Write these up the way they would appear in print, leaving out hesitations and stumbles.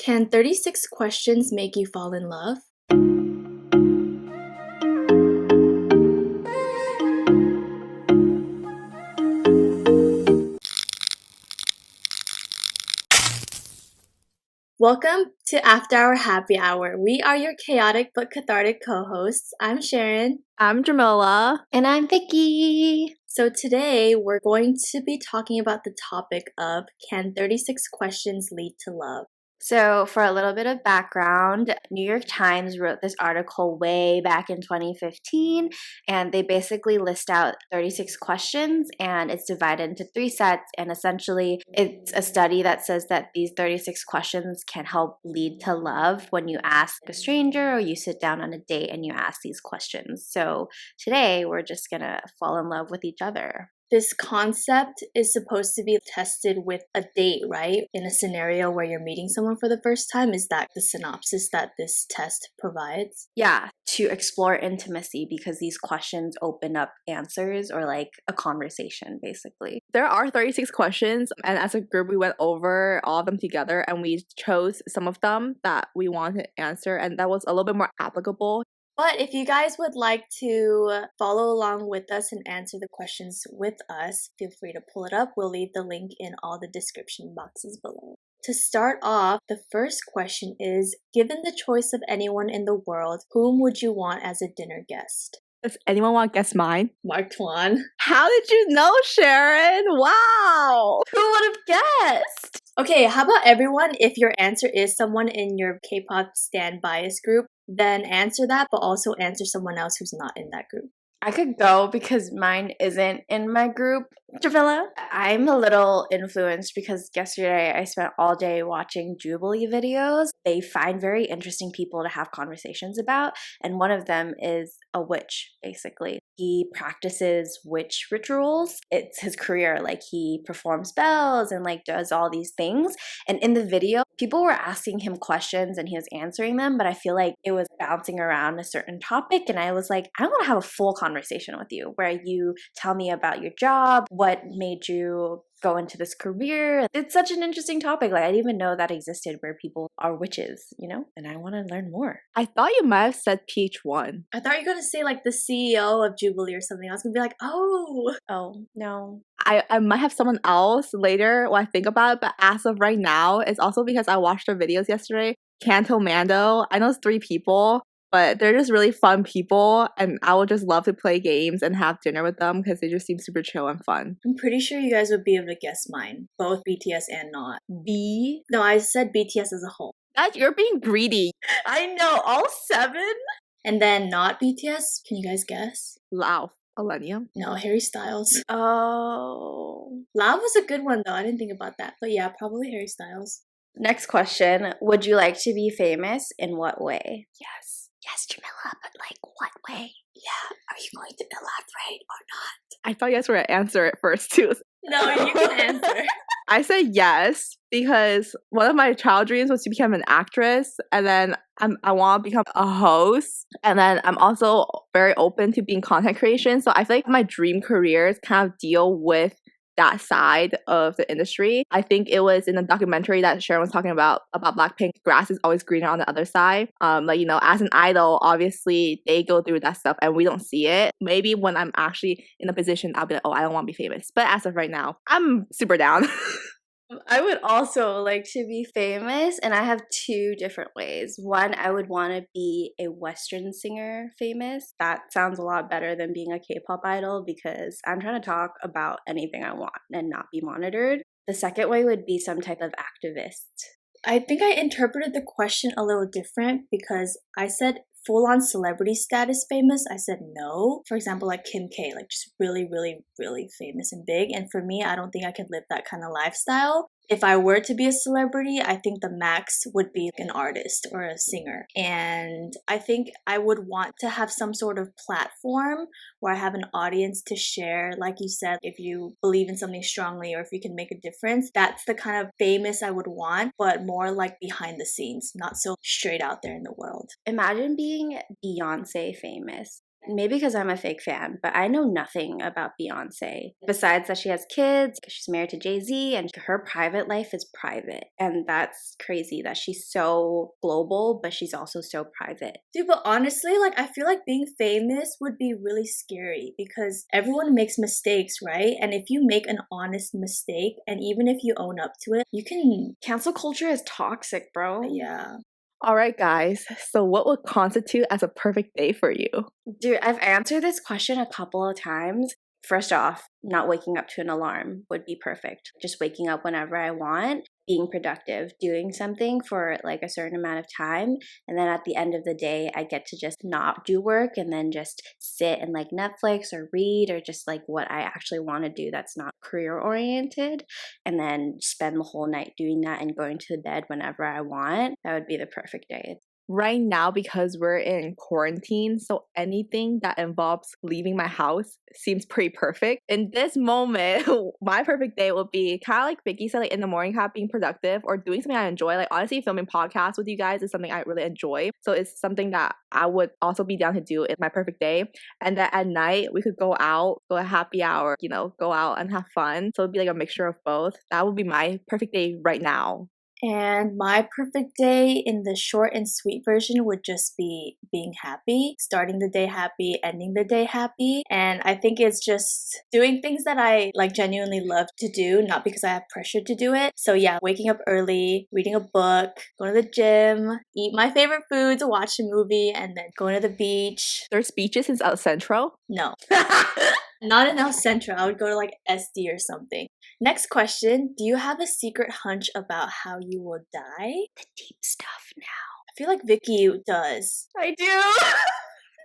Can 36 questions make you fall in love? Welcome to After Hour Happy Hour. We are your chaotic but cathartic co-hosts. I'm Sharon. I'm Jamila. And I'm Vicky. So today we're going to be talking about the topic of can 36 questions lead to love? So for a little bit of background, New York Times wrote this article way back in 2015, and they basically list out 36 questions, and it's divided into 3 sets, and essentially it's a study that says that these 36 questions can help lead to love when you ask a stranger or you sit down on a date and you ask these questions. So today we're just gonna fall in love with each other. This concept is supposed to be tested with a date, right? In a scenario where you're meeting someone for the first time. Is that the synopsis that this test provides? Yeah, to explore intimacy because these questions open up answers or like a conversation, basically. There are 36 questions, and as a group, we went over all of them together and we chose some of them that we wanted to answer, and that was a little bit more applicable. But if you guys would like to follow along with us and answer the questions with us, feel free to pull it up. We'll leave the link in all the description boxes below. To start off, the first question is, given the choice of anyone in the world, whom would you want as a dinner guest? Does anyone want to guess mine? Mark Twain. How did you know, Sharon? Wow! Who would have guessed? Okay, how about everyone, if your answer is someone in your K-pop stan bias group, then answer that, but also answer someone else who's not in that group. I could go because mine isn't in my group. Jamila, I'm a little influenced because yesterday I spent all day watching Jubilee videos. They find very interesting people to have conversations about, and one of them is a witch, basically. He practices witch rituals. It's his career. Like, he performs spells and like does all these things. And in the video, people were asking him questions and he was answering them, but I feel like it was bouncing around a certain topic. And I was like, I want to have a full conversation with you where you tell me about your job, what made you go into this career. It's such an interesting topic. Like, I didn't even know that existed where people are witches, you know? And I want to learn more. I thought you might have said PH1. I thought you were going to say like the CEO of Jubilee or something. I was going to be like, Oh, no. I might have someone else later when I think about it, but as of right now, it's also because I watched their videos yesterday. Kanto Mando, I know it's 3 people, but they're just really fun people, and I would just love to play games and have dinner with them because they just seem super chill and fun. I'm pretty sure you guys would be able to guess mine, both BTS and not. B? No, I said BTS as a whole. That you're being greedy. I know, all 7? And then not BTS, can you guys guess? Lao. Millennium. No, Harry Styles. Oh. Lao was a good one though, I didn't think about that. But yeah, probably Harry Styles. Next question. Would you like to be famous? In what way? Yes. Yes, Jamila, but like what way? Yeah, are you going to elaborate or not? I thought you guys were going to answer it first too. No, you can answer. I said yes because one of my child dreams was to become an actress, and then I want to become a host, and then I'm also very open to being content creation. So I feel like my dream careers kind of deal with that side of the industry. I think it was in the documentary that Sharon was talking about Blackpink, grass is always greener on the other side. Like, you know, as an idol, obviously they go through that stuff and we don't see it. Maybe when I'm actually in a position, I'll be like, oh, I don't want to be famous. But as of right now, I'm super down. I would also like to be famous, and I have 2 different ways. One, I would want to be a Western singer famous. That sounds a lot better than being a K-pop idol because I'm trying to talk about anything I want and not be monitored. The second way would be some type of activist. I think I interpreted the question a little different because I said full-on celebrity status famous. I said no. For example, like Kim K, like just really, really, really famous and big. And for me, I don't think I could live that kind of lifestyle. If I were to be a celebrity, I think the max would be an artist or a singer. And I think I would want to have some sort of platform where I have an audience to share. Like you said, if you believe in something strongly or if you can make a difference, that's the kind of famous I would want, but more like behind the scenes, not so straight out there in the world. Imagine being Beyonce famous. Maybe because I'm a fake fan, but I know nothing about Beyonce. Besides that she has kids, she's married to Jay-Z, and her private life is private. And that's crazy that she's so global, but she's also so private. Dude, but honestly, like, I feel like being famous would be really scary because everyone makes mistakes, right? And if you make an honest mistake, and even if you own up to it, you can, Cancel culture is toxic, bro. yeah. All right, guys. So, what would constitute as a perfect day for you? Dude, I've answered this question a couple of times. First off, not waking up to an alarm would be perfect. Just waking up whenever I want, being productive, doing something for like a certain amount of time. And then at the end of the day, I get to just not do work and then just sit and like Netflix or read or just like what I actually want to do that's not career oriented. And then spend the whole night doing that and going to the bed whenever I want. That would be the perfect day. Right now, because we're in quarantine, so anything that involves leaving my house seems pretty perfect. In this moment, my perfect day would be kind of like Vicky said, like in the morning, kind of being productive or doing something I enjoy. Like honestly, filming podcasts with you guys is something I really enjoy. So it's something that I would also be down to do in my perfect day. And then at night, we could go out, go a happy hour, you know, go out and have fun. So it'd be like a mixture of both. That would be my perfect day right now. And my perfect day in the short and sweet version would just be being happy, starting the day happy, ending the day happy. And I think it's just doing things that I like genuinely love to do, not because I have pressure to do it. So yeah, waking up early, reading a book, going to the gym, eat my favorite foods, watch a movie, and then going to the beach. There's beaches in South Central. No. Not in El Centro. I would go to like SD or something. Next question. Do you have a secret hunch about how you will die? The deep stuff now. I feel like Vicky does. I do.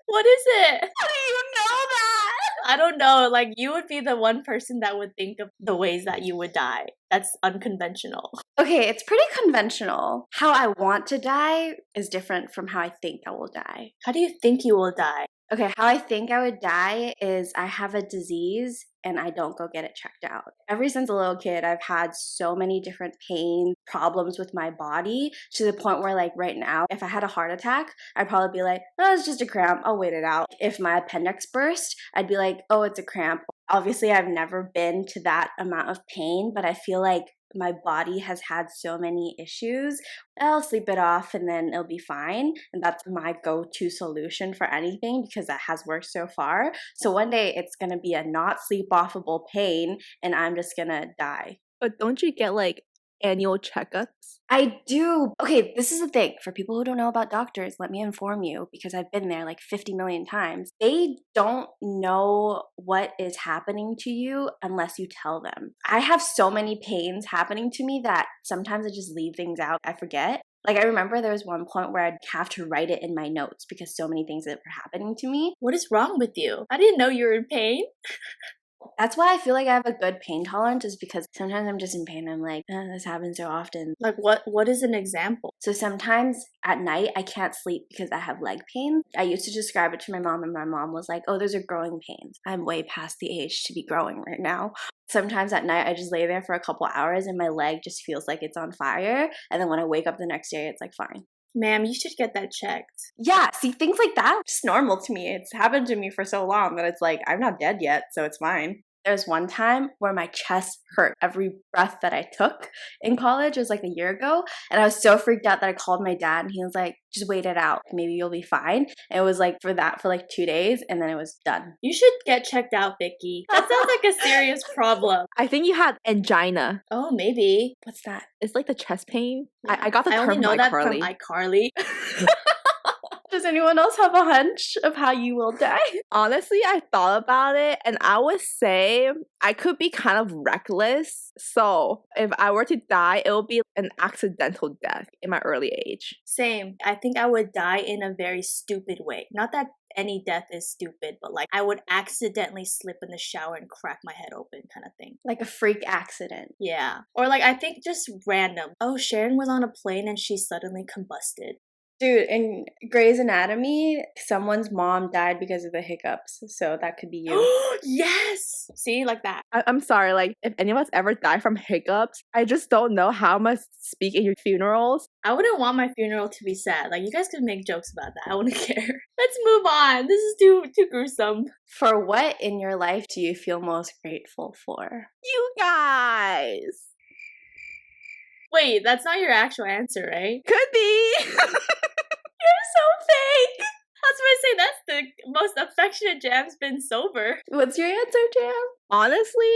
What is it? How do you know that? I don't know. Like, you would be the one person that would think of the ways that you would die. That's unconventional. Okay, it's pretty conventional. How I want to die is different from how I think I will die. How do you think you will die? Okay, how I think I would die is I have a disease and I don't go get it checked out. Ever since a little kid, I've had so many different pain problems with my body to the point where like right now, if I had a heart attack, I'd probably be like, oh, it's just a cramp. I'll wait it out. If my appendix burst, I'd be like, oh, it's a cramp. Obviously, I've never been to that amount of pain, but I feel like my body has had so many issues. I'll sleep it off and then it'll be fine. And that's my go-to solution for anything because that has worked so far. So one day it's going to be a not sleep-offable pain and I'm just going to die. But don't you get like annual checkups? I do. Okay, this is the thing. For people who don't know about doctors, let me inform you because I've been there like 50 million times. They don't know what is happening to you unless you tell them. I have so many pains happening to me that sometimes I just leave things out. I forget. Like, I remember there was one point where I'd have to write it in my notes because so many things that were happening to me. What is wrong with you? I didn't know you were in pain. That's why I feel like I have a good pain tolerance is because sometimes I'm just in pain. I'm like, this happens so often. Like, what is an example? So sometimes at night I can't sleep because I have leg pain. I used to describe it to my mom and my mom was like, oh, those are growing pains. I'm way past the age to be growing right now. Sometimes at night I just lay there for a couple hours and my leg just feels like it's on fire. And then when I wake up the next day, it's like fine. Ma'am, you should get that checked. Yeah, see, things like that, it's normal to me. It's happened to me for so long that it's like, I'm not dead yet, so it's fine. There's one time where my chest hurt every breath that I took in college. It was like a year ago. And I was so freaked out that I called my dad and he was like, just wait it out. Maybe you'll be fine. And it was like for like 2 days and then it was done. You should get checked out, Vicky. That sounds like a serious problem. I think you had angina. Oh, maybe. What's that? It's like the chest pain. I got the term only know from that iCarly. from iCarly. Does anyone else have a hunch of how you will die? Honestly, I thought about it and I would say I could be kind of reckless. So if I were to die, it would be an accidental death in my early age. Same. I think I would die in a very stupid way. Not that any death is stupid, but like I would accidentally slip in the shower and crack my head open kind of thing. Like a freak accident. Yeah. Or like I think just random. Oh, Sharon was on a plane and she suddenly combusted. Dude, in Grey's Anatomy, someone's mom died because of the hiccups. So that could be you. Yes! See, like that. I'm sorry, like, if any of us ever die from hiccups, I just don't know how much speak in your funerals. I wouldn't want my funeral to be sad. Like, you guys could make jokes about that. I wouldn't care. Let's move on. This is too gruesome. For what in your life do you feel most grateful for? You guys! Wait, that's not your actual answer, right? Could be! You're so fake! I was gonna say, that's the most affectionate Jam's been sober. What's your answer, Jam? Honestly,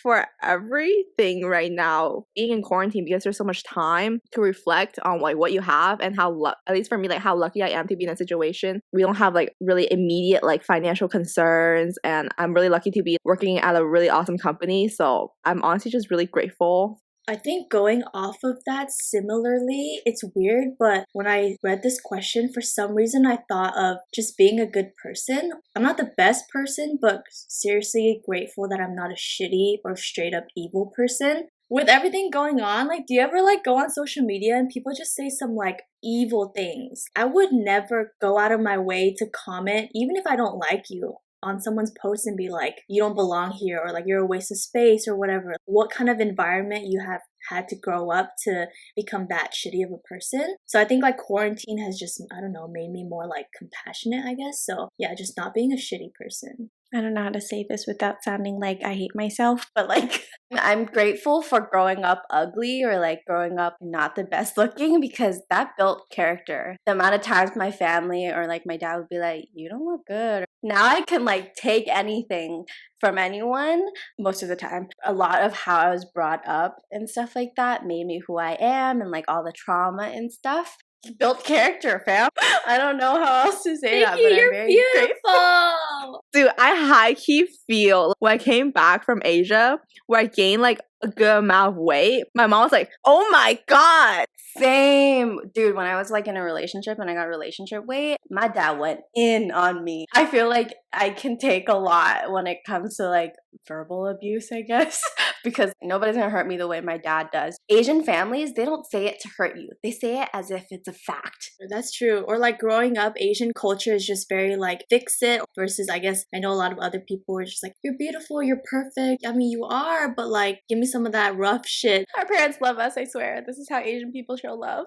for everything right now, being in quarantine, because there's so much time to reflect on like what you have and how, at least for me, like how lucky I am to be in a situation. We don't have like really immediate like financial concerns, and I'm really lucky to be working at a really awesome company. So I'm honestly just really grateful. I think going off of that similarly, it's weird, but when I read this question, for some reason I thought of just being a good person. I'm not the best person, but seriously grateful that I'm not a shitty or straight up evil person. With everything going on, like, do you ever like go on social media and people just say some like evil things? I would never go out of my way to comment, even if I don't like you, on someone's post and be like, you don't belong here, or like you're a waste of space or whatever. What kind of environment you have had to grow up to become that shitty of a person? So I think like quarantine has just, I don't know, made me more like compassionate, I guess. So yeah, just not being a shitty person. I don't know how to say this without sounding like I hate myself, but like I'm grateful for growing up ugly or like growing up not the best looking, because that built character. The amount of times my family or like my dad would be like, you don't look good. Now I can like take anything from anyone most of the time. A lot of how I was brought up and stuff like that made me who I am, and like all the trauma and stuff built character, fam. I don't know how else to say that, but you're I'm very beautiful. Dude, I high-key feel when I came back from Asia, where I gained like a good amount of weight. My mom was like, oh my god. Same. Dude, when I was like in a relationship and I got relationship weight, my dad went in on me. I feel like I can take a lot when it comes to like verbal abuse, I guess, because nobody's gonna hurt me the way my dad does. Asian families, they don't say it to hurt you. They say it as if it's a fact. That's true. Or like growing up, Asian culture is just very like fix it, versus I guess I know a lot of other people are just like, you're beautiful, you're perfect. I mean, you are, but like give me some of that rough shit. Our parents love us, I swear. This is how Asian people show love.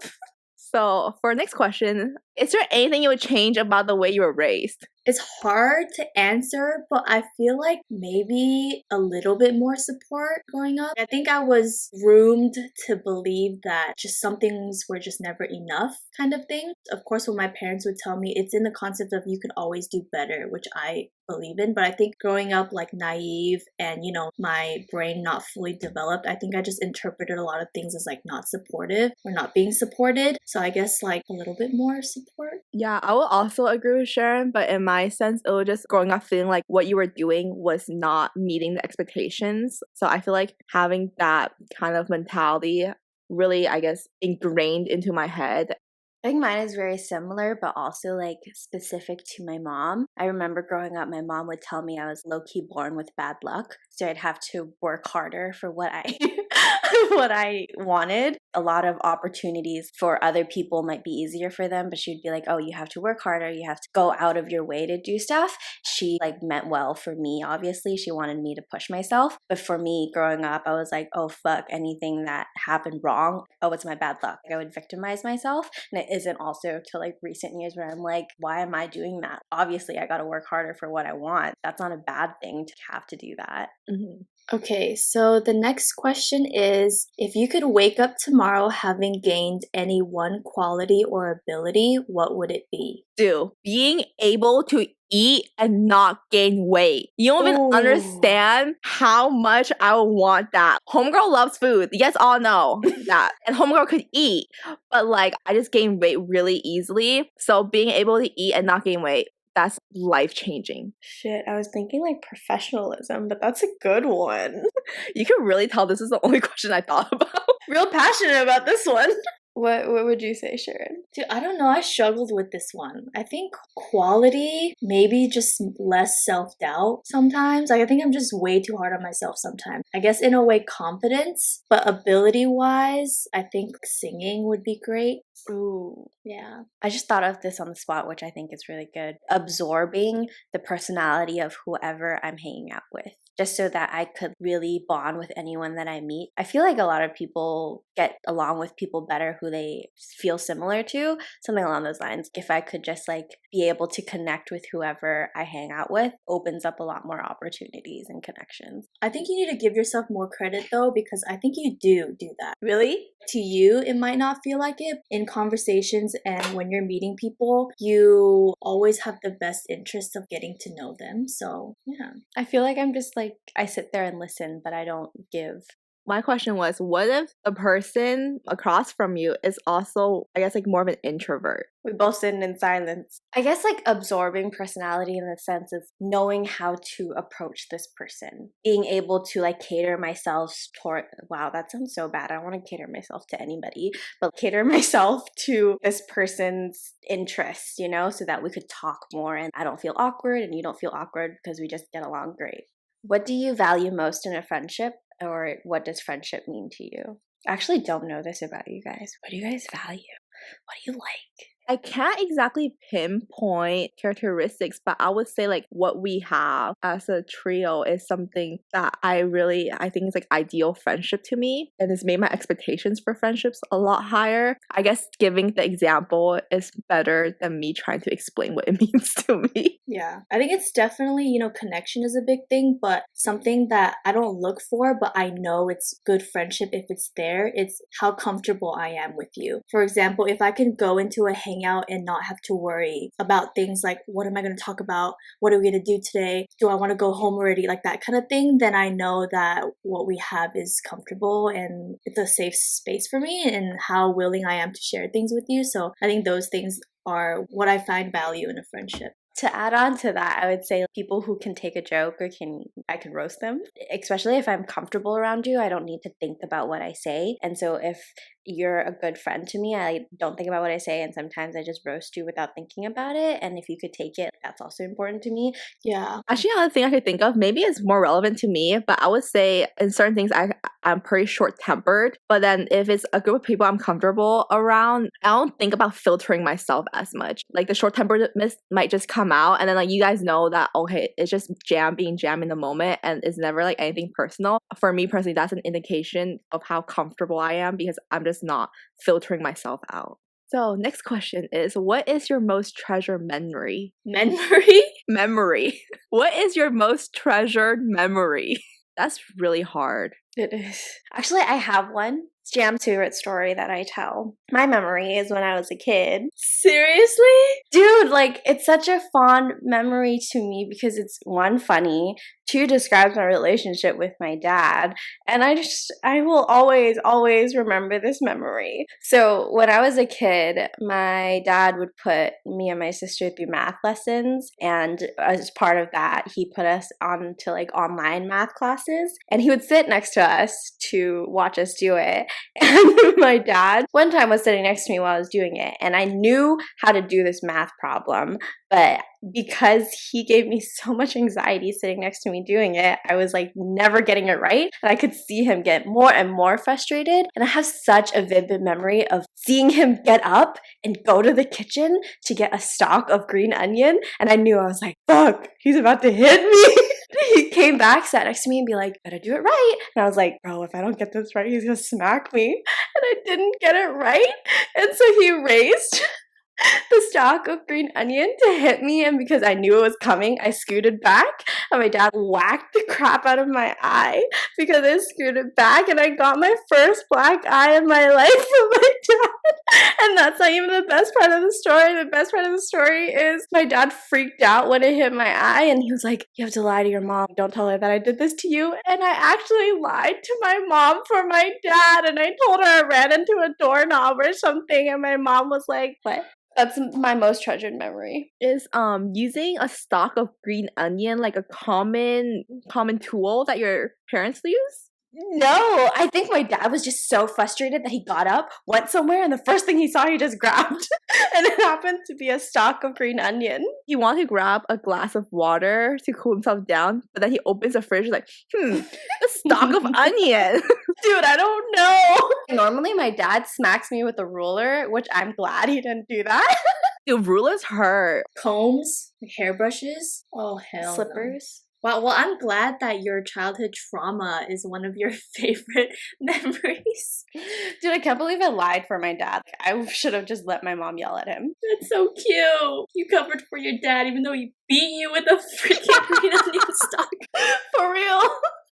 So for our next question, is there anything you would change about the way you were raised? It's hard to answer, but I feel like maybe a little bit more support growing up. I think I was groomed to believe that just some things were just never enough kind of thing. Of course, what my parents would tell me, it's in the concept of you can always do better, which I believe in. But I think growing up like naive and, you know, my brain not fully developed, I think I just interpreted a lot of things as like not supportive or not being supported. So I guess like a little bit more support. Yeah, I will also agree with Sharon, but in my sense, it was just growing up feeling like what you were doing was not meeting the expectations. So I feel like having that kind of mentality really, I guess, ingrained into my head. I think mine is very similar, but also like specific to my mom. I remember growing up, my mom would tell me I was low-key born with bad luck. So I'd have to work harder for what I what I wanted. A lot of opportunities for other people might be easier for them, but she'd be like, oh, you have to work harder. You have to go out of your way to do stuff. She like meant well for me, obviously. She wanted me to push myself. But for me growing up, I was like, oh, fuck, anything that happened wrong, oh, it's my bad luck. I would victimize myself. And it isn't also till like recent years where I'm like, why am I doing that? Obviously, I got to work harder for what I want. That's not a bad thing to have to do that. Mm-hmm. Okay, so the next question is, if you could wake up tomorrow having gained any one quality or ability, what would it be? Dude, being able to eat and not gain weight. You don't even understand how much I would want that. Homegirl loves food. You guys all know that. And homegirl could eat, but like I just gain weight really easily. So being able to eat and not gain weight, that's life-changing. Shit, I was thinking like professionalism, but that's a good one. You can really tell this is the only question I thought about. Real passionate about this one. What would you say, Sharon? Dude, I don't know. I struggled with this one. I think quality, maybe just less self-doubt sometimes. Like, I think I'm just way too hard on myself sometimes. I guess in a way, confidence, but ability-wise, I think singing would be great. Ooh. Yeah. I just thought of this on the spot, which I think is really good. Absorbing the personality of whoever I'm hanging out with, just so that I could really bond with anyone that I meet. I feel like a lot of people get along with people better who they feel similar to, something along those lines. If I could just like be able to connect with whoever I hang out with, opens up a lot more opportunities and connections. I think you need to give yourself more credit though, because I think you do that. Really? To you, it might not feel like it. In conversations and when you're meeting people, you always have the best interest of getting to know them. So, yeah. I feel like I'm just like, I sit there and listen, but I don't give. My question was, what if the person across from you is also, I guess, like more of an introvert? We both sit in silence. I guess like absorbing personality in the sense of knowing how to approach this person. Being able to like cater myself toward, wow, that sounds so bad. I don't want to cater myself to anybody, but cater myself to this person's interests, you know, so that we could talk more and I don't feel awkward and you don't feel awkward because we just get along great. What do you value most in a friendship? Or what does friendship mean to you? I actually don't know this about you guys. What do you guys value? What do you like? I can't exactly pinpoint characteristics, but I would say like what we have as a trio is something that I think is like ideal friendship to me, and it's made my expectations for friendships a lot higher. I guess giving the example is better than me trying to explain what it means to me. Yeah. I think it's definitely, connection is a big thing, but something that I don't look for, but I know it's good friendship if it's there, it's how comfortable I am with you. For example, if I can go into a hangout and not have to worry about things like, what am I going to talk about? What are we going to do today? Do I want to go home already? Like that kind of thing. Then I know that what we have is comfortable and it's a safe space for me and how willing I am to share things with you. So I think those things are what I find value in a friendship. To add on to that, I would say people who can take a joke or I can roast them, especially if I'm comfortable around you. I don't need to think about what I say. And so if you're a good friend to me, I don't think about what I say, and sometimes I just roast you without thinking about it. And if you could take it, that's also important to me. Yeah. Actually, another thing I could think of, maybe it's more relevant to me, but I would say in certain things I'm pretty short-tempered. But then if it's a group of people I'm comfortable around, I don't think about filtering myself as much. Like the short-temperedness might just come out, and then like you guys know that, okay, it's just being jam in the moment, and it's never like anything personal. For me personally, that's an indication of how comfortable I am because I'm just not filtering myself out. So next question is, what is your most treasured memory? Memory. What is your most treasured memory? That's really hard. It is. Actually, I have one. It's Jam's favorite story that I tell. My memory is when I was a kid. Seriously? Dude, like, it's such a fond memory to me because it's one, funny, two, describes my relationship with my dad, and I will always, always remember this memory. So when I was a kid, my dad would put me and my sister through math lessons, and as part of that, he put us on to like online math classes, and he would sit next to us to watch us do it. And my dad one time was sitting next to me while I was doing it, and I knew how to do this math problem, but because he gave me so much anxiety sitting next to me doing it, I was like never getting it right, and I could see him get more and more frustrated. And I have such a vivid memory of seeing him get up and go to the kitchen to get a stalk of green onion, and I knew, I was like, fuck, he's about to hit me. He came back, sat next to me, and be like, better do it right. And I was like, bro, if I don't get this right, he's gonna smack me. And I didn't get it right. And so he raised the stalk of green onion to hit me, and because I knew it was coming, I scooted back, and my dad whacked the crap out of my eye because I scooted back, and I got my first black eye in my life from my dad. And that's not even the best part of the story. The best part of the story is my dad freaked out when it hit my eye, and he was like, you have to lie to your mom. Don't tell her that I did this to you. And I actually lied to my mom for my dad, and I told her I ran into a doorknob or something, and my mom was like, what? That's my most treasured memory. Is using a stalk of green onion like a common tool that your parents use? No, I think my dad was just so frustrated that he got up, went somewhere, and the first thing he saw, he just grabbed. And it happened to be a stalk of green onion. He wanted to grab a glass of water to cool himself down, but then he opens the fridge like, a stalk of onion. Dude, I don't know. Normally, my dad smacks me with a ruler, which I'm glad he didn't do that. Dude, rulers hurt. Combs, hairbrushes. Oh hell. no. Slippers. Wow, well, I'm glad that your childhood trauma is one of your favorite memories. Dude, I can't believe I lied for my dad. I should have just let my mom yell at him. That's so cute. You covered for your dad even though he beat you with a freaking green onion stalk. For real.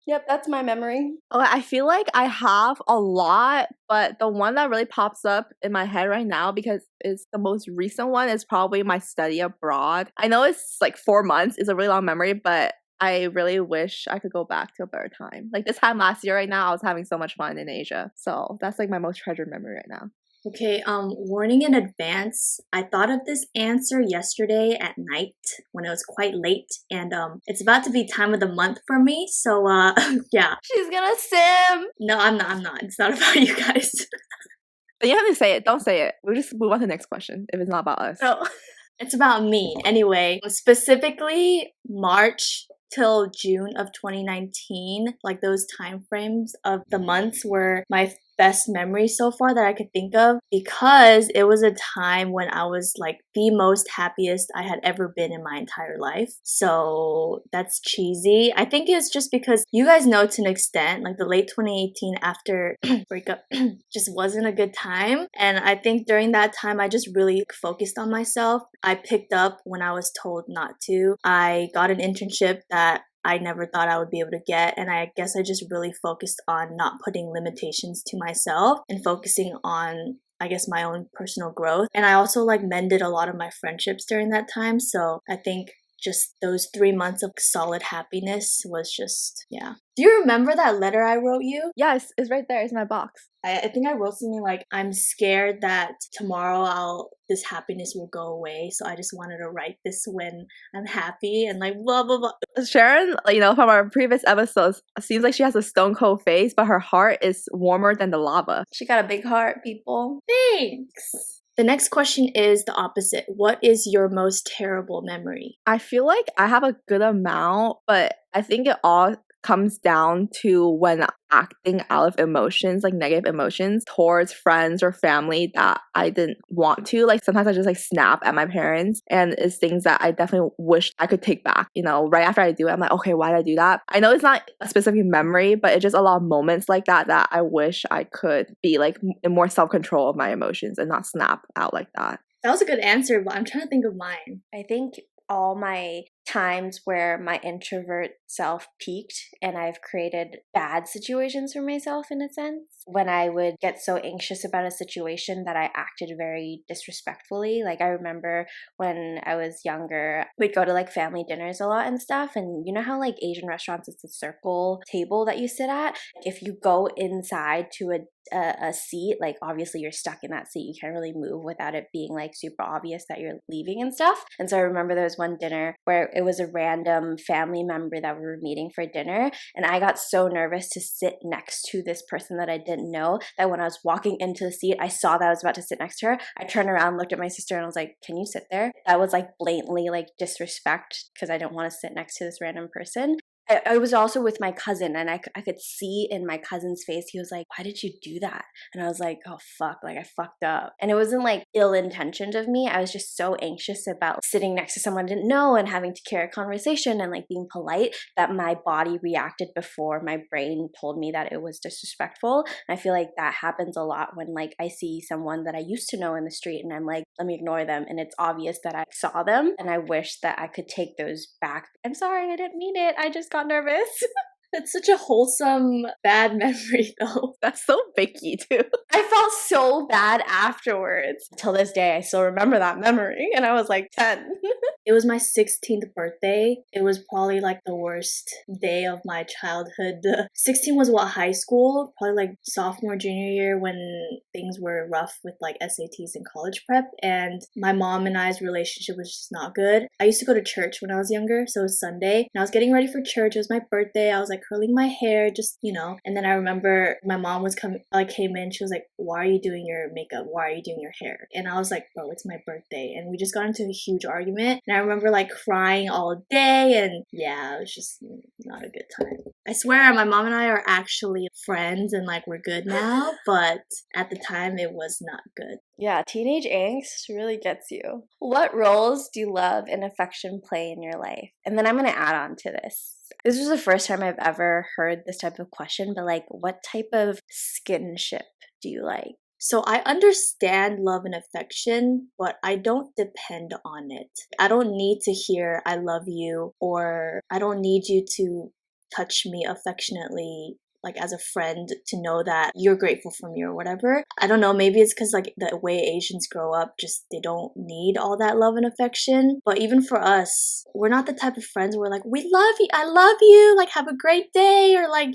Yep, that's my memory. Oh, I feel like I have a lot, but the one that really pops up in my head right now because it's the most recent one is probably my study abroad. I know it's like 4 months, it's a really long memory, but I really wish I could go back to a better time. Like this time last year right now, I was having so much fun in Asia. So that's like my most treasured memory right now. Okay, warning in advance. I thought of this answer yesterday at night when it was quite late, and it's about to be time of the month for me, so yeah. She's gonna sim. No, I'm not. It's not about you guys. But you have to say it. Don't say it. We'll just move on to the next question if it's not about us. Oh. It's about me. Anyway, specifically March till June of 2019, like those time frames of the months were my best memories so far that I could think of, because it was a time when I was like the most happiest I had ever been in my entire life. So that's cheesy. I think it's just because you guys know to an extent, like the late 2018 after breakup just wasn't a good time. And I think during that time, I just really focused on myself. I picked up when I was told not to. I got an internship that I never thought I would be able to get, and I guess I just really focused on not putting limitations to myself and focusing on, I guess, my own personal growth. And I also like mended a lot of my friendships during that time, so I think just those 3 months of solid happiness was just, yeah. Do you remember that letter I wrote you? Yes, it's right there. It's in my box. I think I wrote something like, I'm scared that tomorrow this happiness will go away, so I just wanted to write this when I'm happy, and like blah blah blah. Sharon, you know, from our previous episodes, seems like she has a stone cold face, but her heart is warmer than the lava. She got a big heart, people. Thanks. The next question is the opposite. What is your most terrible memory? I feel like I have a good amount, but I think it all comes down to when acting out of emotions, like negative emotions towards friends or family that I didn't want to. Like sometimes I just like snap at my parents, and it's things that I definitely wish I could take back. You know, right after I do it, I'm like, okay, why did I do that? I know it's not a specific memory, but it's just a lot of moments like that that I wish I could be like in more self-control of my emotions and not snap out like that. That was a good answer, but I'm trying to think of mine. I think all my times where my introvert self peaked and I've created bad situations for myself in a sense. When I would get so anxious about a situation that I acted very disrespectfully. Like I remember when I was younger, we'd go to like family dinners a lot and stuff. And you know how like Asian restaurants, it's a circle table that you sit at? If you go inside to a seat, like obviously you're stuck in that seat, you can't really move without it being like super obvious that you're leaving and stuff. And so I remember there was one dinner where it was a random family member that we were meeting for dinner, and I got so nervous to sit next to this person that I didn't know that when I was walking into the seat, I saw that I was about to sit next to her. I turned around, looked at my sister, and I was like, can you sit there? That was like blatantly like disrespect because I don't want to sit next to this random person. I was also with my cousin, and I could see in my cousin's face, he was like, why did you do that? And I was like, oh fuck, like I fucked up. And it wasn't like ill-intentioned of me. I was just so anxious about sitting next to someone I didn't know and having to carry a conversation and like being polite that my body reacted before my brain told me that it was disrespectful. And I feel like that happens a lot when like I see someone that I used to know in the street and I'm like, let me ignore them. And it's obvious that I saw them, and I wish that I could take those back. I'm sorry, I didn't mean it. I just got nervous. That's such a wholesome bad memory though. That's so Vicky too. I felt so bad afterwards. Till this day, I still remember that memory, and I was like 10. It was my 16th birthday. It was probably like the worst day of my childhood. 16 was what, high school? Probably like sophomore, junior year when things were rough with like SATs and college prep. And my mom and I's relationship was just not good. I used to go to church when I was younger, so it was Sunday. And I was getting ready for church. It was my birthday. I was like curling my hair, just, And then I remember my mom came in. She was like, "Why are you doing your makeup? Why are you doing your hair?" And I was like, "Bro, it's my birthday." And we just got into a huge argument. And I remember like crying all day. And yeah, it was just not a good time. I swear my mom and I are actually friends and like we're good now. But at the time, it was not good. Yeah, teenage angst really gets you. What roles do love and affection play in your life? And then I'm going to add on to this. This was the first time I've ever heard this type of question, but like, what type of skinship do you like? So I understand love and affection, but I don't depend on it. I don't need to hear "I love you," or I don't need you to touch me affectionately, like as a friend, to know that you're grateful for me or whatever. I don't know, maybe it's because like the way Asians grow up, just they don't need all that love and affection. But even for us, we're not the type of friends where like, "We love you, I love you, like have a great day," or like,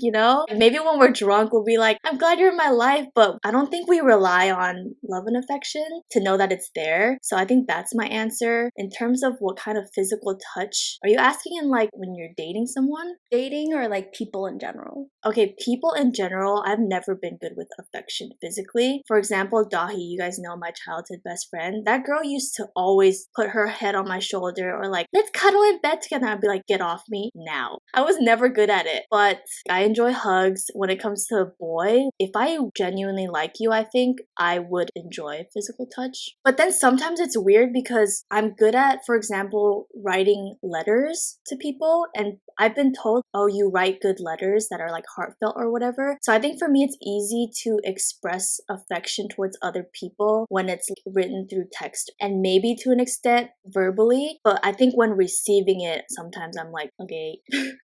maybe when we're drunk we'll be like, "I'm glad you're in my life," but I don't think we rely on love and affection to know that it's there. So I think that's my answer. In terms of what kind of physical touch, are you asking in like when you're dating someone? Dating or like people in general? Okay, people in general, I've never been good with affection physically. For example, Dahi, you guys know my childhood best friend. That girl used to always put her head on my shoulder or like, "Let's cuddle in bed together." I'd be like, "Get off me now." I was never good at it, but I enjoy hugs. When it comes to a boy, if I genuinely like you, I think I would enjoy physical touch. But then sometimes it's weird because I'm good at, for example, writing letters to people, and I've been told, "Oh, you write good letters that are like heartfelt or whatever." So I think for me, it's easy to express affection towards other people when it's written through text and maybe to an extent verbally. But I think when receiving it, sometimes I'm like, okay,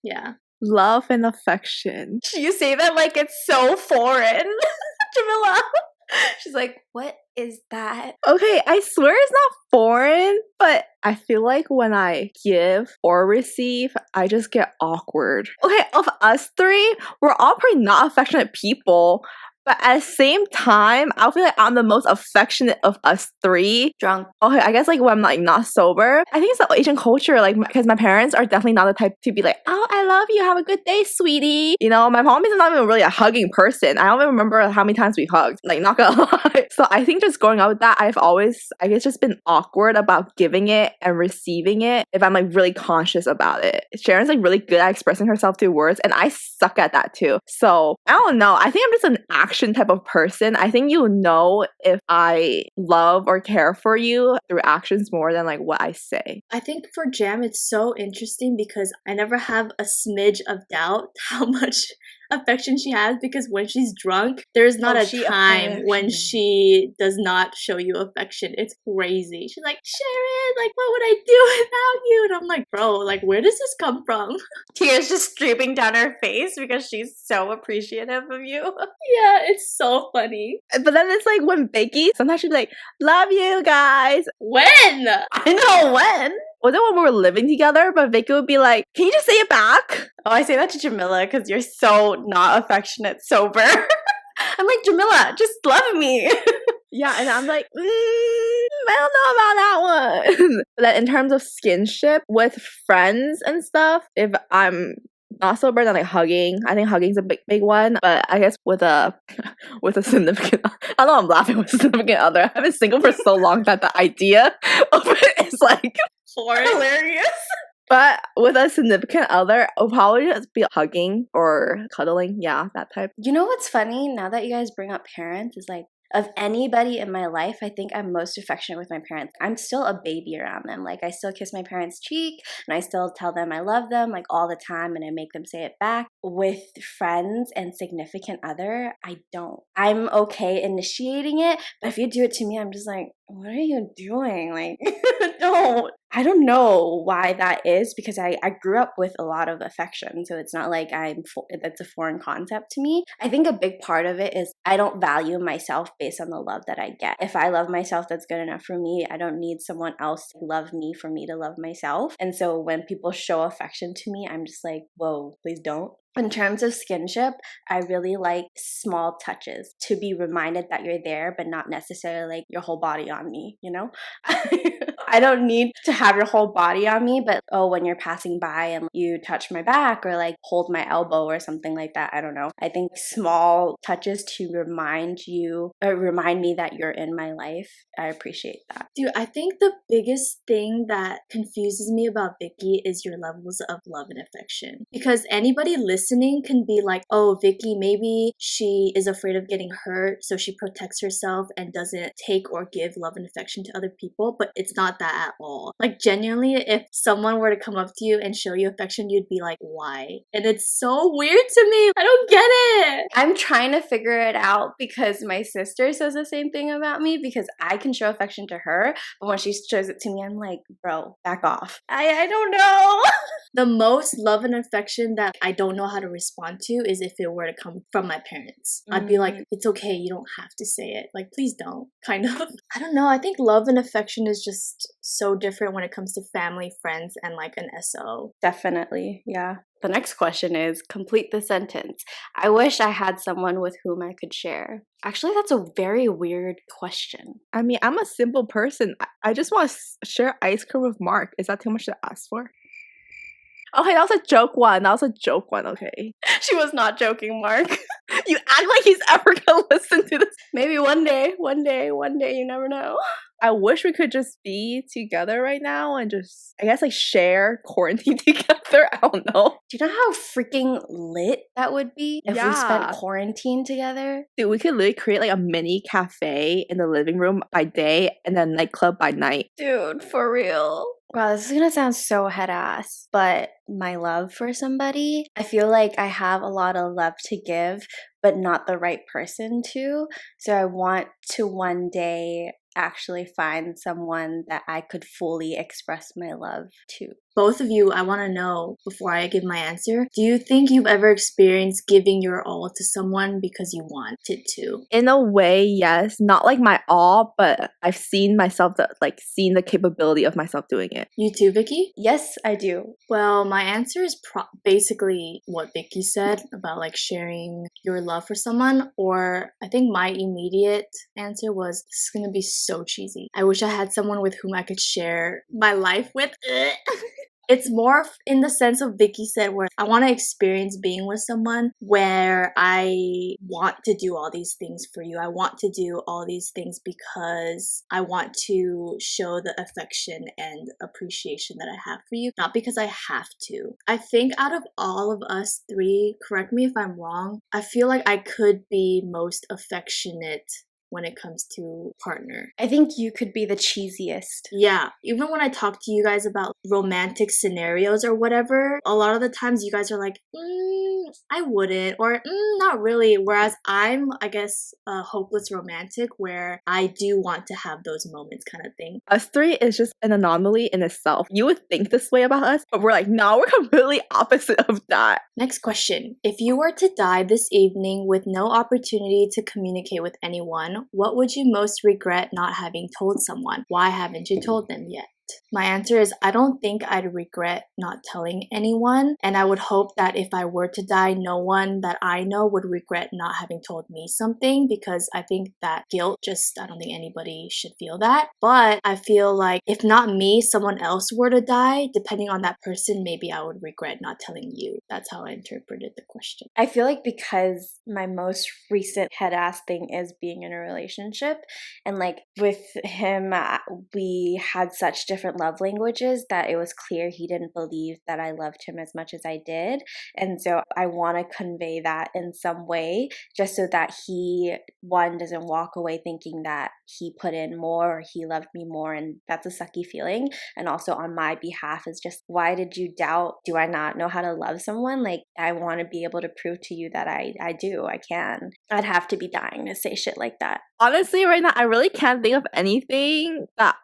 yeah. Love and affection. You say that like it's so foreign, Jamila. She's like, "What is that?" Okay, I swear it's not foreign, but I feel like when I give or receive, I just get awkward. Okay, of us three, we're all pretty not affectionate people. But at the same time, I feel like I'm the most affectionate of us three. Drunk. Okay, I guess like when I'm like not sober. I think it's the Asian culture, like because my parents are definitely not the type to be like, "Oh, I love you, have a good day, sweetie." My mom is not even really a hugging person. I don't even remember how many times we hugged. Like, not gonna lie. So I think just growing up with that, I've always, I guess, just been awkward about giving it and receiving it if I'm like really conscious about it. Sharon's like really good at expressing herself through words, and I suck at that too. So I don't know. I think I'm just an action type of person. I think if I love or care for you through actions more than like what I say. I think for Jam, it's so interesting because I never have a smidge of doubt how much affection she has, because when she's drunk, there's not a time when she does not show you affection. It's crazy. She's like, "Sharon, like, what would I do without you?" And I'm like, bro, like, where does this come from? Tears just streaming down her face because she's so appreciative of you. Yeah, it's so funny. But then it's like when Vicky, sometimes she'd be like, "Love you guys." When? I know when. Was it when we were living together? But Vicky would be like, "Can you just say it back?" Oh, I say that to Jamila because you're so not affectionate sober. I'm like, "Jamila, just love me." Yeah, and I'm like, I don't know about that one. But then in terms of skinship with friends and stuff, if I'm not sober, then like hugging. I think hugging's a big one. But I guess with a significant, I know I'm laughing with a significant other. I've been single for so long that the idea of it is like hilarious. But with a significant other, it'll probably just be hugging or cuddling. Yeah, that type. You know what's funny? Now that you guys bring up parents, is like, of anybody in my life, I think I'm most affectionate with my parents. I'm still a baby around them. Like, I still kiss my parents' cheek, and I still tell them I love them, like, all the time, and I make them say it back. With friends and significant other, I don't. I'm okay initiating it, but if you do it to me, I'm just like, what are you doing? Like, I don't know why that is, because I grew up with a lot of affection. So it's not like that's a foreign concept to me. I think a big part of it is I don't value myself based on the love that I get. If I love myself, that's good enough for me. I don't need someone else to love me for me to love myself. And so when people show affection to me, I'm just like, whoa, please don't. In terms of skinship, I really like small touches, to be reminded that you're there, but not necessarily like your whole body on me, you know? I don't need to have your whole body on me, but when you're passing by and you touch my back or like hold my elbow or something like that, I don't know. I think small touches to remind me that you're in my life, I appreciate that. Dude, I think the biggest thing that confuses me about Vicky is your levels of love and affection. Because anybody listening can be like, oh, Vicky, maybe she is afraid of getting hurt, so she protects herself and doesn't take or give love and affection to other people, but it's not that at all. Like, genuinely, if someone were to come up to you and show you affection, you'd be like, why? And it's so weird to me. I don't get it. I'm trying to figure it out, because my sister says the same thing about me, because I can show affection to her, but when she shows it to me, I'm like, bro, back off. I don't know. The most love and affection that I don't know how to respond to is if it were to come from my parents. I'd be like, it's okay, you don't have to say it. Like, please don't, kind of. I don't know, I think love and affection is just so different when it comes to family, friends, and like an SO. Definitely, yeah. The next question is, complete the sentence. I wish I had someone with whom I could share. Actually, that's a very weird question. I mean, I'm a simple person. I just want to share ice cream with Mark. Is that too much to ask for? Okay, that was a joke one. Okay. She was not joking, Mark. You act like he's ever gonna listen to this. Maybe one day, you never know. I wish we could just be together right now and just, I guess, like share quarantine together. I don't know. Do you know how freaking lit that would be if we spent quarantine together? Dude, we could literally create like a mini cafe in the living room by day and then nightclub by night. Dude, for real. Wow, this is gonna sound so head ass, but my love for somebody, I feel like I have a lot of love to give, but not the right person to. So I want to one day actually find someone that I could fully express my love to. Both of you, I want to know, before I give my answer, do you think you've ever experienced giving your all to someone because you wanted to? In a way, yes. Not like my all, but I've seen myself, seen the capability of myself doing it. You too, Vicky? Yes, I do. Well, my answer is basically what Vicky said about like sharing your love for someone, or I think my immediate answer was, this is going to be so cheesy. I wish I had someone with whom I could share my life with. It's more in the sense of Vicky said, where I want to experience being with someone where I want to do all these things for you. I want to do all these things because I want to show the affection and appreciation that I have for you, not because I have to. I think out of all of us three, correct me if I'm wrong, I feel like I could be most affectionate when it comes to partner. I think you could be the cheesiest. Yeah, even when I talk to you guys about romantic scenarios or whatever, a lot of the times you guys are like, I wouldn't, or not really. Whereas I'm, I guess, a hopeless romantic where I do want to have those moments kind of thing. Us three is just an anomaly in itself. You would think this way about us, but we're like, no, we're completely opposite of that. Next question. If you were to die this evening with no opportunity to communicate with anyone, what would you most regret not having told someone? Why haven't you told them yet? My answer is I don't think I'd regret not telling anyone, and I would hope that if I were to die, no one that I know would regret not having told me something, because I think that guilt I don't think anybody should feel that. But I feel like if not me, someone else were to die, depending on that person, maybe I would regret not telling you. That's how I interpreted the question. I feel like because my most recent head ass thing is being in a relationship, and like with him, we had such different love languages that it was clear he didn't believe that I loved him as much as I did. And so I want to convey that in some way, just so that he, one, doesn't walk away thinking that he put in more or he loved me more, and that's a sucky feeling. And also on my behalf is just, why did you doubt? Do I not know how to love someone? Like, I want to be able to prove to you that I do, I can. I'd have to be dying to say shit like that. Honestly, right now, I really can't think of anything that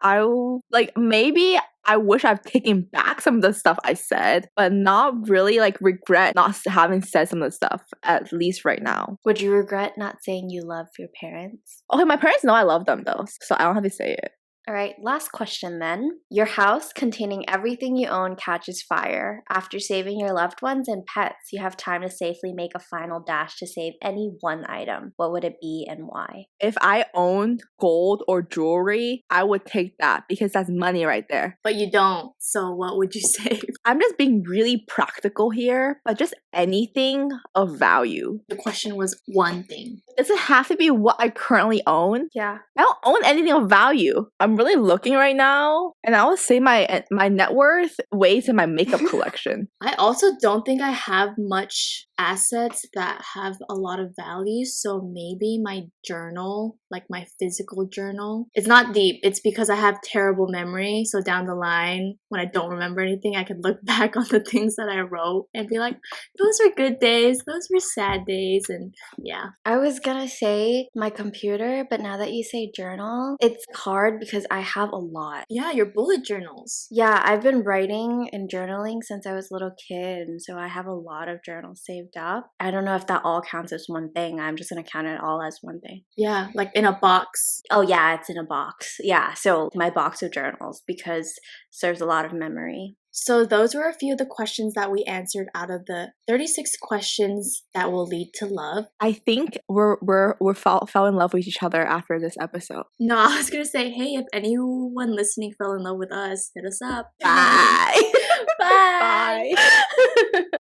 like. Maybe I wish I've taken back some of the stuff I said, but not really like regret not having said some of the stuff, at least right now. Would you regret not saying you love your parents? Okay, my parents know I love them though, so I don't have to say it. All right, last question then. Your house containing everything you own catches fire. After saving your loved ones and pets, you have time to safely make a final dash to save any one item. What would it be and why? If I owned gold or jewelry, I would take that because that's money right there. But you don't. So what would you save? I'm just being really practical here, but just anything of value. The question was one thing. Does it have to be what I currently own? Yeah. I don't own anything of value. I'm really looking right now, and I would say my net worth weighs in my makeup collection. I also don't think I have much assets that have a lot of value, so maybe my journal, like my physical journal. It's not deep. It's because I have terrible memory, so down the line, when I don't remember anything, I can look back on the things that I wrote and be like, those were good days, those were sad days, and yeah. I was gonna say my computer, but now that you say journal, it's hard because I have a lot. Yeah, your bullet journals. Yeah, I've been writing and journaling since I was a little kid, and so I have a lot of journals saved up. I don't know if that all counts as one thing. I'm just gonna count it all as one thing. Yeah, like in a box. Oh yeah, it's in a box. Yeah, so my box of journals because it serves a lot of memory. So those were a few of the questions that we answered out of the 36 questions that will lead to love. I think we fell in love with each other after this episode. No, I was gonna say, hey, if anyone listening fell in love with us, hit us up. Bye. Bye. Bye.